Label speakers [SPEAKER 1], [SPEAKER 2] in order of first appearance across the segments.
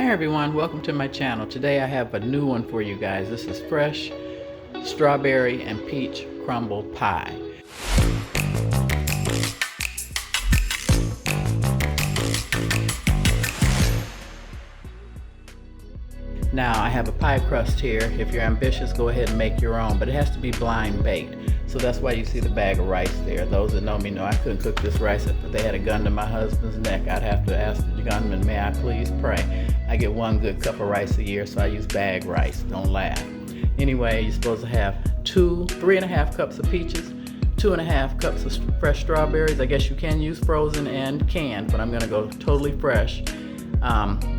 [SPEAKER 1] Hi everyone, welcome to my channel. Today I have a new one for you guys. This is fresh strawberry and peach crumble pie. Now I have a pie crust here. If you're ambitious, go ahead and make your own, but it has to be blind baked. So that's why you see the bag of rice there. Those that know me know I couldn't cook this rice if they had a gun to my husband's neck. I'd have to ask the gunman, may I please pray? I get one good cup of rice a year, so I use bag rice. Don't laugh. Anyway, you're supposed to have 3.5 cups of peaches, 2.5 cups of fresh strawberries. I guess you can use frozen and canned, but I'm gonna go totally fresh.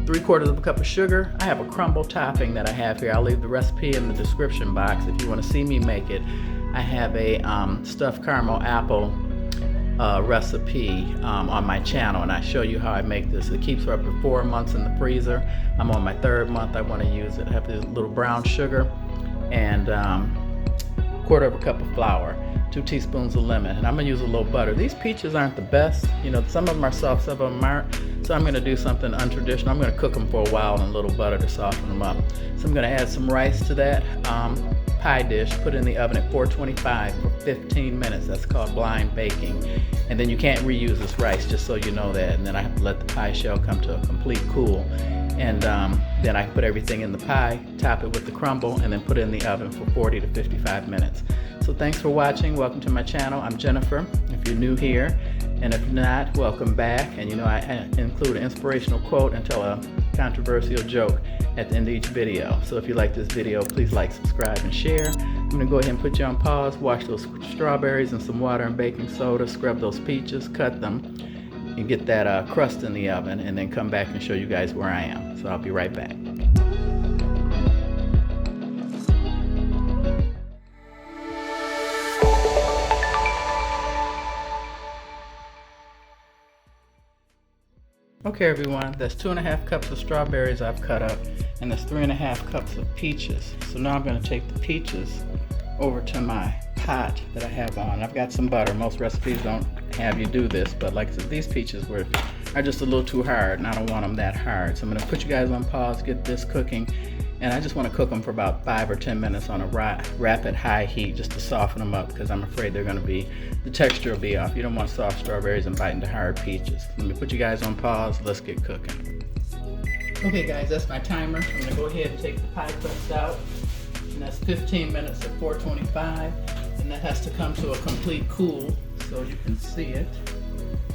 [SPEAKER 1] 3/4 of a cup of sugar. I have a crumble topping that I have here. I'll leave the recipe in the description box if you want to see me make it. I have a stuffed caramel apple recipe on my channel, and I show you how I make this. It keeps for up to 4 months in the freezer. I'm on my 3rd month. I want to use it. I have this little brown sugar and 1/4 of a cup of flour, 2 teaspoons of lemon, and I'm gonna use a little butter. These peaches aren't the best, you know, some of them are soft, some of them aren't, so I'm gonna do something untraditional. I'm gonna cook them for a while in a little butter to soften them up. So I'm gonna add some rice to that pie dish, put it in the oven at 425 for 15 minutes. That's called blind baking. And then you can't reuse this rice, just so you know that. And then I have to let the pie shell come to a complete cool. And then I put everything in the pie, top it with the crumble, and then put it in the oven for 40 to 55 minutes. So thanks for watching. Welcome to my channel. I'm Jennifer, if you're new here. And if not, welcome back. And you know, I include an inspirational quote and tell a controversial joke at the end of each video. So if you like this video, please like, subscribe, and share. I'm gonna go ahead and put you on pause, wash those strawberries in some water and baking soda, scrub those peaches, cut them, and get that crust in the oven, and then come back and show you guys where I am. So I'll be right back. Okay everyone, that's 2.5 cups of strawberries I've cut up, and that's 3.5 cups of peaches. So now I'm going to take the peaches over to my pot that I have on. I've got some butter. Most recipes don't have you do this, but like I said, these peaches are just a little too hard, and I don't want them that hard. So I'm going to put you guys on pause, get this cooking, and I just want to cook them for about 5 or 10 minutes on a rapid high heat just to soften them up, because I'm afraid the texture will be off. You don't want soft strawberries and bite into hard peaches. Let me put you guys on pause. Let's get cooking. Okay guys, that's my timer. I'm going to go ahead and take the pie crust out, and that's 15 minutes at 425, and that has to come to a complete cool so you can see it.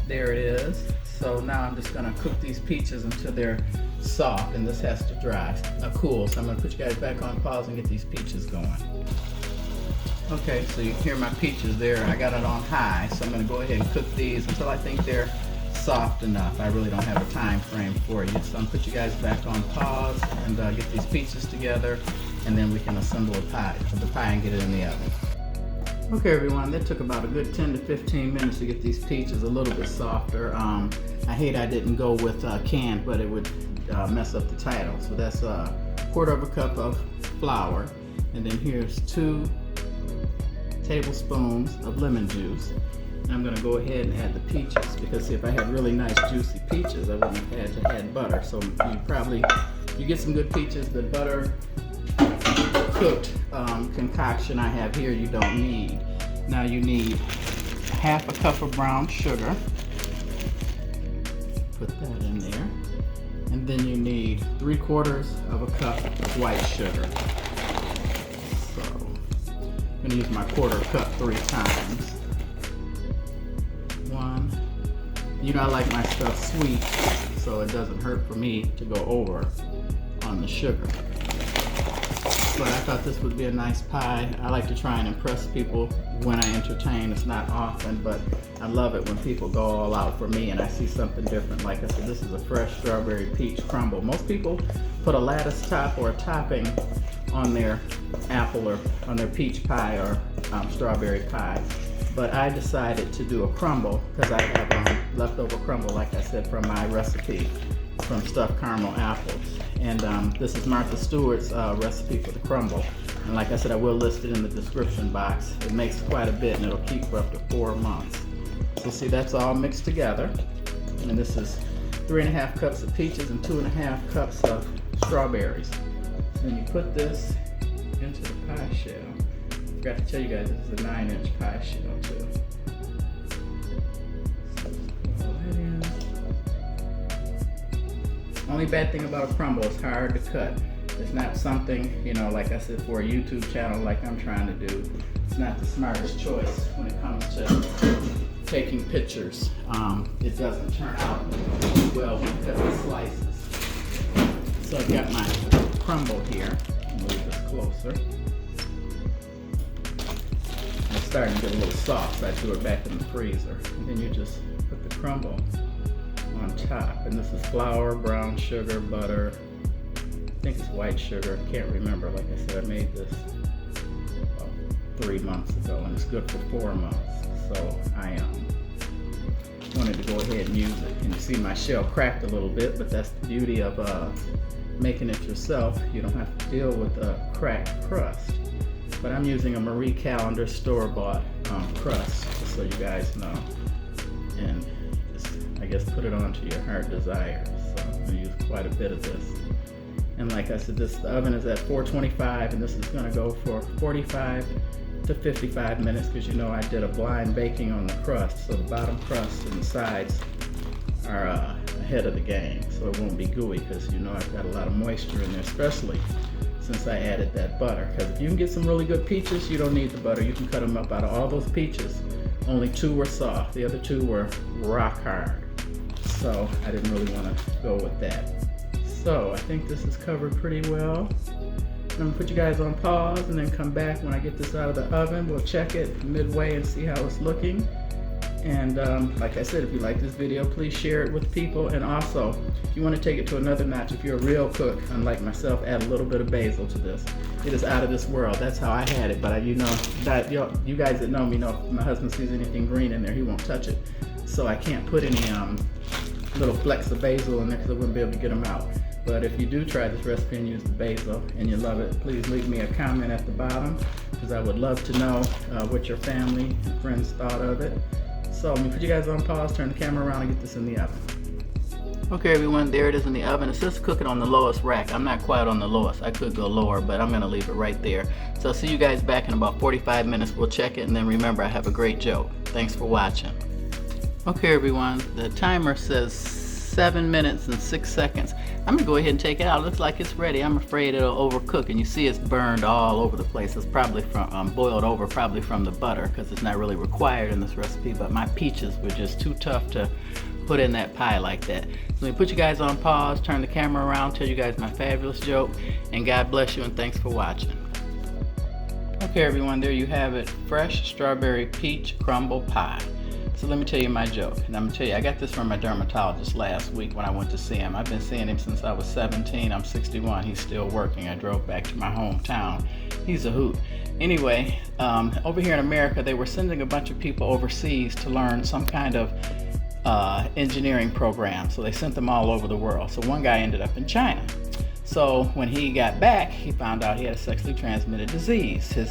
[SPEAKER 1] There it is. So now I'm just going to cook these peaches until they're soft, and this has to dry, cool. So I'm going to put you guys back on pause and get these peaches going. Okay, so you hear my peaches there. I got it on high, so I'm going to go ahead and cook these until I think they're soft enough. I really don't have a time frame for you, so I'm going to put you guys back on pause and get these peaches together, and then we can assemble the pie and get it in the oven. Okay everyone, that took about a good 10 to 15 minutes to get these peaches a little bit softer. I hate I didn't go with canned, but it would mess up the title. So that's 1/4 of a cup of flour, and then here's 2 tablespoons of lemon juice. And I'm going to go ahead and add the peaches, because see, if I had really nice juicy peaches, I wouldn't have had to add butter. So you get some good peaches. The butter cooked concoction I have here you don't need. Now you need 1/2 cup of brown sugar. Put that in there. And then you need 3/4 of a cup of white sugar. So I'm going to use my 1/4 cup 3 times. 1. You know I like my stuff sweet, so it doesn't hurt for me to go over on the sugar. But I thought this would be a nice pie. I like to try and impress people when I entertain. It's not often, but I love it when people go all out for me and I see something different. Like I said, this is a fresh strawberry peach crumble. Most people put a lattice top or a topping on their apple or on their peach pie or strawberry pie. But I decided to do a crumble because I have leftover crumble, like I said, from my recipe from stuffed caramel apples. And this is Martha Stewart's recipe for the crumble. And like I said, I will list it in the description box. It makes quite a bit, and it'll keep for up to 4 months. So see, that's all mixed together. And this is 3.5 cups of peaches and 2.5 cups of strawberries. Then you put this into the pie shell. Forgot to tell you guys this is a 9-inch pie shell too. Only bad thing about a crumble, it's hard to cut. It's not something, you know, like I said, for a YouTube channel like I'm trying to do. It's not the smartest choice when it comes to taking pictures. It doesn't turn out well when you cut the slices. So I've got my crumble here. Move this closer. It's starting to get a little soft, so I threw it back in the freezer. And then you just put the crumble on top. And this is flour, brown sugar, butter. I think it's white sugar. I can't remember. Like I said, I made this about 3 months ago, and it's good for 4 months. So I wanted to go ahead and use it. And you see my shell cracked a little bit, but that's the beauty of making it yourself. You don't have to deal with a cracked crust. But I'm using a Marie Callender store-bought crust, just so you guys know. And just, I guess, put it on to your heart desire. So I'm going to use quite a bit of this. And like I said, the oven is at 425, and this is going to go for 45 to 55 minutes, because you know I did a blind baking on the crust, so the bottom crust and the sides are ahead of the game, so it won't be gooey, because you know I've got a lot of moisture in there, especially since I added that butter. Because if you can get some really good peaches, you don't need the butter. You can cut them up. Out of all those peaches, only 2 were soft. The other 2 were rock hard. So I didn't really want to go with that. So I think this is covered pretty well. I'm gonna put you guys on pause and then come back when I get this out of the oven. We'll check it midway and see how it's looking. And like I said, if you like this video, please share it with people. And also, if you want to take it to another notch, if you're a real cook, unlike myself, add a little bit of basil to this. It is out of this world. That's how I had it. But you know, that you guys that know me know if my husband sees anything green in there, he won't touch it. So I can't put any little flecks of basil in there because I wouldn't be able to get them out. But if you do try this recipe and use the basil and you love it, please leave me a comment at the bottom, because I would love to know what your family and friends thought of it. So I'm gonna put you guys on pause, turn the camera around, and get this in the oven. Okay everyone, there it is in the oven. It's just cooking on the lowest rack. I'm not quite on the lowest. I could go lower, but I'm gonna leave it right there. So I'll see you guys back in about 45 minutes. We'll check it, and then remember, I have a great joke. Thanks for watching. Okay everyone, the timer says 7 minutes and 6 seconds. I'm gonna go ahead and take it out. It looks like it's ready. I'm afraid it'll overcook, and you see it's burned all over the place. It's probably from boiled over, probably from the butter, because it's not really required in this recipe, but my peaches were just too tough to put in that pie like that. So let me put you guys on pause, turn the camera around, tell you guys my fabulous joke, and God bless you, and thanks for watching. Okay everyone, there you have it. Fresh strawberry peach crumble pie. So let me tell you my joke. And I'm gonna tell you, I got this from my dermatologist last week when I went to see him. I've been seeing him since I was 17. I'm 61. He's still working. I drove back to my hometown. He's a hoot. Anyway, over here in America, they were sending a bunch of people overseas to learn some kind of engineering program. So they sent them all over the world. So one guy ended up in China. So when he got back, he found out he had a sexually transmitted disease. His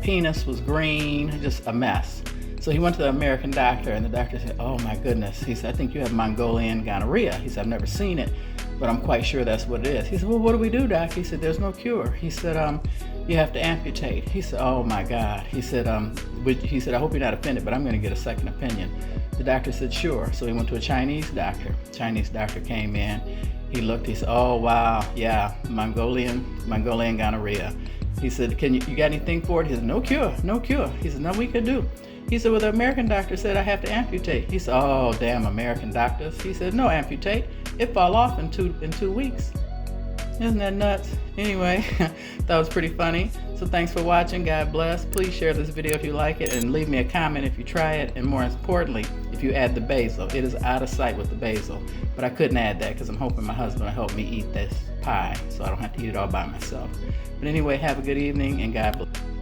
[SPEAKER 1] penis was green, just a mess. So he went to the American doctor, and the doctor said, "Oh my goodness." He said, "I think you have Mongolian gonorrhea." He said, "I've never seen it, but I'm quite sure that's what it is." He said, "Well, what do we do, doc?" He said, "There's no cure." He said, "You have to amputate." He said, "Oh my God." He said, "I hope you're not offended, but I'm going to get a second opinion." The doctor said, "Sure." So he went to a Chinese doctor. Chinese doctor came in. He looked. He said, "Oh wow, yeah, Mongolian gonorrhea." He said, "You got anything for it?" He said, "No cure, no cure." He said, "Nothing we could do." He said, "Well, the American doctor said I have to amputate." He said, "Oh, damn American doctors." He said, "No, amputate. It fall off in two weeks." Isn't that nuts? Anyway, that was pretty funny. So thanks for watching. God bless. Please share this video if you like it, and leave me a comment if you try it, and more importantly, if you add the basil. It is out of sight with the basil, but I couldn't add that because I'm hoping my husband will help me eat this pie so I don't have to eat it all by myself. But anyway, have a good evening, and God bless.